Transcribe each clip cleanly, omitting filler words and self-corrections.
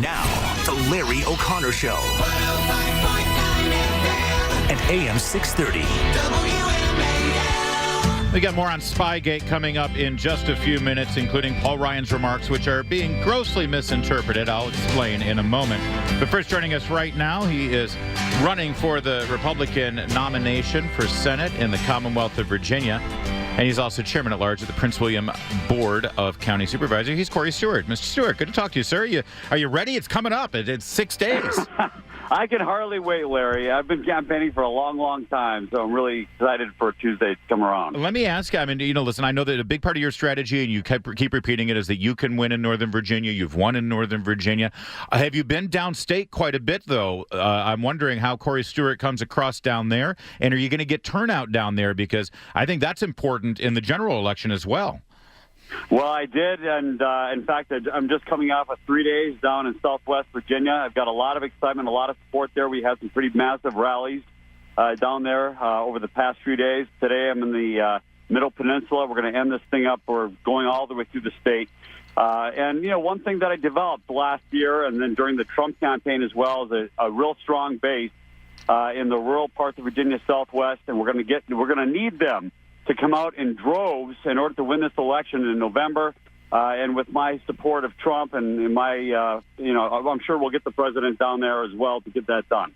Now, The Larry O'Connor Show. At AM 630. We got more on Spygate coming up in just a few minutes, including Paul Ryan's remarks, which are being grossly misinterpreted. I'll explain in a moment. But first, joining us right now, he is running for the Republican nomination for Senate in the Commonwealth of Virginia. And he's also chairman at large of the Prince William Board of County Supervisors. He's Corey Stewart. Mr. Stewart, good to talk to you, sir. Are you ready? It's coming up. It's 6 days. I can hardly wait, Larry. I've been campaigning for a long, long time, so I'm really excited for Tuesday to come around. Let me ask you, listen, I know that a big part of your strategy, and you keep repeating it, is that you can win in Northern Virginia. You've won in Northern Virginia. Have you been downstate quite a bit, though? I'm wondering how Corey Stewart comes across down there, and are you going to get turnout down there? Because I think that's important in the general election as well. Well, I did, and in fact, I'm just coming off of 3 days down in Southwest Virginia. I've got a lot of excitement, a lot of support there. We had some pretty massive rallies down there over the past few days. Today, I'm in the Middle Peninsula. We're going to end this thing up. We're going all the way through the state. And, one thing that I developed last year and then during the Trump campaign as well is a real strong base in the rural parts of Virginia Southwest, and we're going to need them to come out in droves in order to win this election in November. And with my support of Trump and my, I'm sure we'll get the president down there as well to get that done.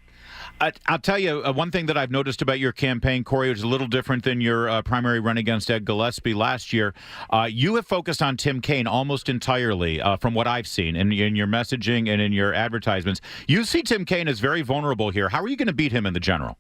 I'll tell you, one thing that I've noticed about your campaign, Corey, which is a little different than your primary run against Ed Gillespie last year. You have focused on Tim Kaine almost entirely, from what I've seen in your messaging and in your advertisements. You see Tim Kaine as very vulnerable here. How are you going to beat him in the general?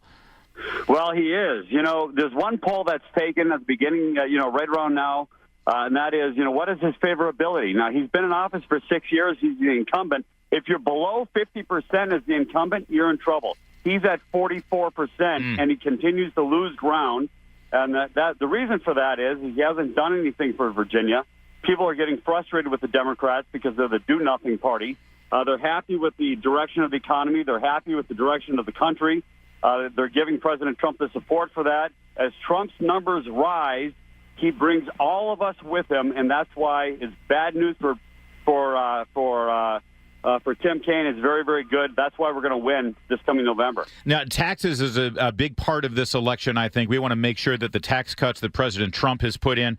Well, he is. There's one poll that's taken at the beginning, right around now, and that is, what is his favorability? Now, he's been in office for 6 years. He's the incumbent. If you're below 50% as the incumbent, you're in trouble. He's at 44%, and he continues to lose ground. And the reason for that is he hasn't done anything for Virginia. People are getting frustrated with the Democrats because they're the do-nothing party. They're happy with the direction of the economy. They're happy with the direction of the country. They're giving President Trump the support for that. As Trump's numbers rise, he brings all of us with him, and that's why it's bad news for Tim Kaine. It's very, very good. That's why we're going to win this coming November. Now, taxes is a big part of this election, I think. We want to make sure that the tax cuts that President Trump has put in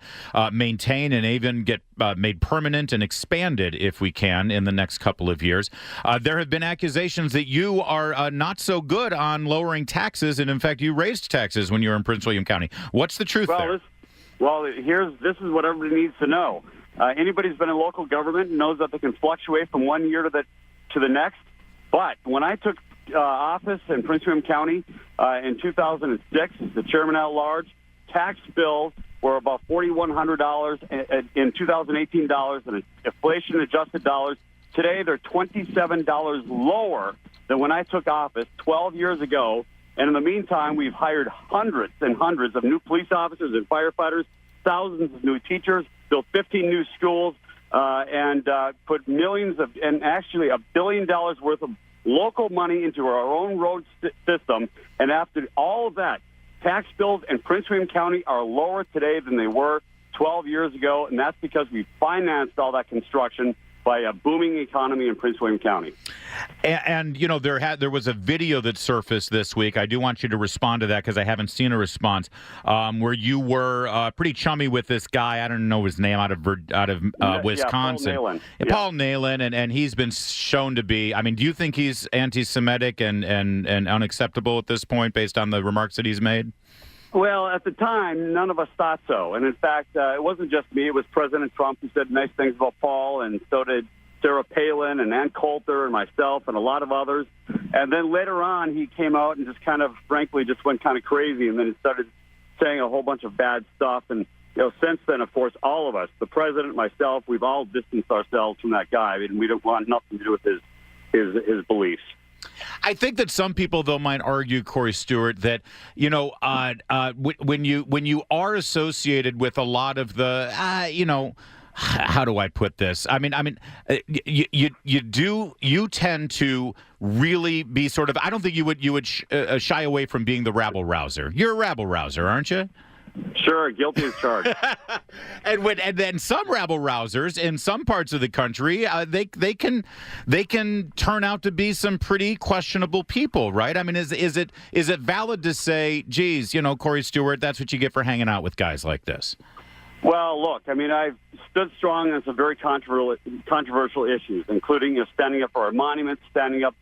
maintain and even get made permanent and expanded, if we can, in the next couple of years. There have been accusations that you are not so good on lowering taxes, and in fact, you raised taxes when you were in Prince William County. What's the truth there? This is what everybody needs to know. Anybody who's been in local government knows that they can fluctuate from one year to the next. But when I took office in Prince William County in 2006, as the chairman at large, tax bills were about $4,100 in 2018 dollars, and inflation-adjusted dollars. Today, they're $27 lower than when I took office 12 years ago. And in the meantime, we've hired hundreds and hundreds of new police officers and firefighters, thousands of new teachers, built 15 new schools, and put millions and actually $1 billion worth of local money into our own road system. And after all of that, tax bills in Prince William County are lower today than they were 12 years ago, and that's because we financed all that construction by a booming economy in Prince William County. And there was a video that surfaced this week. I do want you to respond to that because I haven't seen a response, where you were pretty chummy with this guy. I don't know his name, out of Wisconsin. Paul Nalin. Paul Nalin, and he's been shown to be. Do you think he's anti-Semitic and unacceptable at this point based on the remarks that he's made? Well, at the time, none of us thought so. And in fact, it wasn't just me. It was President Trump who said nice things about Paul, and so did Sarah Palin and Ann Coulter and myself and a lot of others. And then later on, he came out and just kind of, frankly, just went kind of crazy, and then he started saying a whole bunch of bad stuff. And, since then, of course, all of us, the president, myself, we've all distanced ourselves from that guy. We don't want nothing to do with his beliefs. I think that some people, though, might argue, Corey Stewart, that when you are associated with a lot of the how do I put this? You tend to really be sort of. I don't think you would shy away from being the rabble rouser. You're a rabble rouser, aren't you? Sure, guilty as charged. And then some rabble rousers in some parts of the country, they can turn out to be some pretty questionable people, right? I mean, is it valid to say, geez, Corey Stewart, that's what you get for hanging out with guys like this? Well, look, I mean, I've stood strong on some very controversial issues, including standing up for our monuments, standing up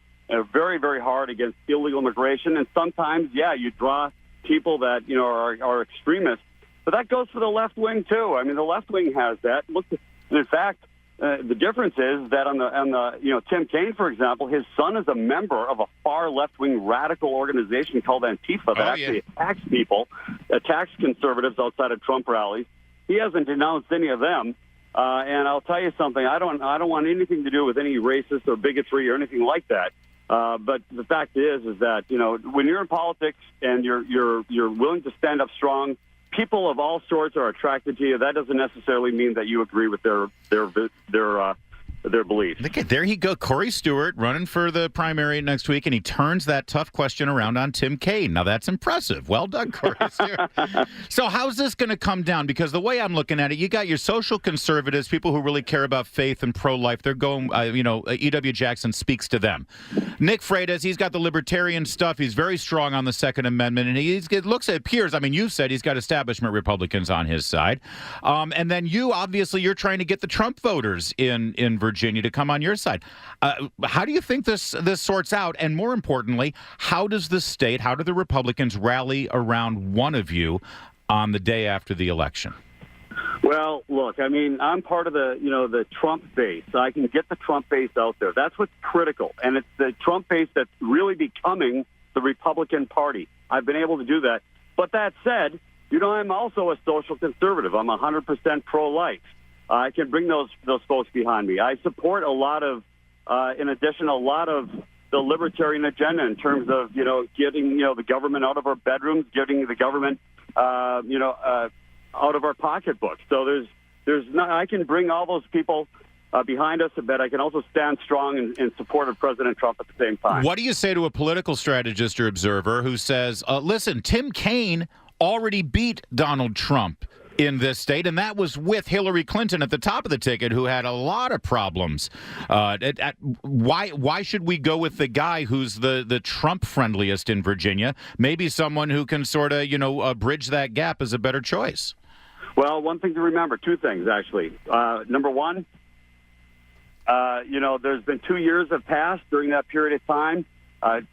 very, very hard against illegal immigration, and sometimes, you draw people that are extremists. But that goes for the left wing too. I mean, the left wing has that. Look, and in fact, the difference is that on the Tim Kaine, for example, his son is a member of a far left wing radical organization called Antifa that actually attacks people, attacks conservatives outside of Trump rallies. He hasn't denounced any of them. And I'll tell you something. I don't want anything to do with any racist or bigotry or anything like that. But the fact is that when you're in politics and you're willing to stand up strong, people of all sorts are attracted to you. That doesn't necessarily mean that you agree with their beliefs. Okay, there you go. Corey Stewart running for the primary next week, and he turns that tough question around on Tim Kaine. Now, that's impressive. Well done, Corey Stewart. So how's this going to come down? Because the way I'm looking at it, you got your social conservatives, people who really care about faith and pro-life. They're going, E.W. Jackson speaks to them. Nick Freitas, he's got the libertarian stuff. He's very strong on the Second Amendment, and it appears, I mean, you've said he's got establishment Republicans on his side. And then you're trying to get the Trump voters in Virginia to come on your side. How do you think this sorts out? And more importantly, how do the Republicans rally around one of you on the day after the election? Well, look, I mean, I'm part of the Trump base. I can get the Trump base out there. That's what's critical. And it's the Trump base that's really becoming the Republican Party. I've been able to do that. But that said, I'm also a social conservative. I'm 100% pro-life. I can bring those folks behind me. I support a lot of the libertarian agenda in terms of, getting, the government out of our bedrooms, getting the government, out of our pocketbooks. So I can bring all those people behind us, but I can also stand strong in support of President Trump at the same time. What do you say to a political strategist or observer who says, listen, Tim Kaine already beat Donald Trump in this state, and that was with Hillary Clinton at the top of the ticket, who had a lot of problems. Why should we go with the guy who's the Trump friendliest in Virginia? Maybe someone who can sort of bridge that gap is a better choice. Well, one thing to remember, two things actually. Number one, there's been 2 years have passed during that period of time.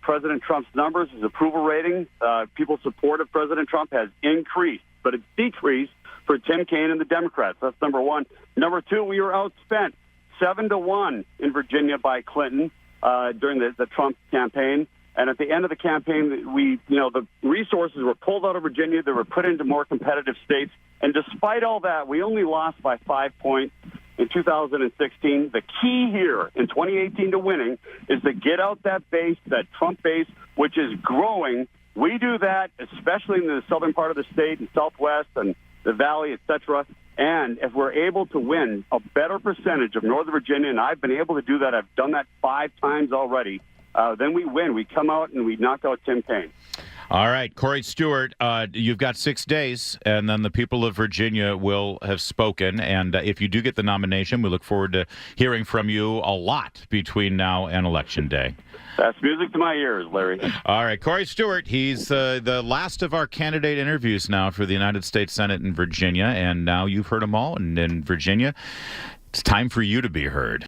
President Trump's numbers, his approval rating, people's support of President Trump has increased, but it's decreased for Tim Kaine and the Democrats. That's number one. Number two, we were outspent 7-1 in Virginia by Clinton during the Trump campaign. And at the end of the campaign, the resources were pulled out of Virginia. They were put into more competitive states. And despite all that, we only lost by 5 points in 2016. The key here in 2018 to winning is to get out that base, that Trump base, which is growing. We do that, especially in the southern part of the state and Southwest and the Valley, et cetera. And if we're able to win a better percentage of Northern Virginia, and I've been able to do that, I've done that 5 times already, then we win. We come out and we knock out Tim Kaine. All right, Corey Stewart, you've got 6 days, and then the people of Virginia will have spoken. And if you do get the nomination, we look forward to hearing from you a lot between now and Election Day. That's music to my ears, Larry. All right, Corey Stewart, he's the last of our candidate interviews now for the United States Senate in Virginia, and now you've heard them all. And in Virginia, it's time for you to be heard.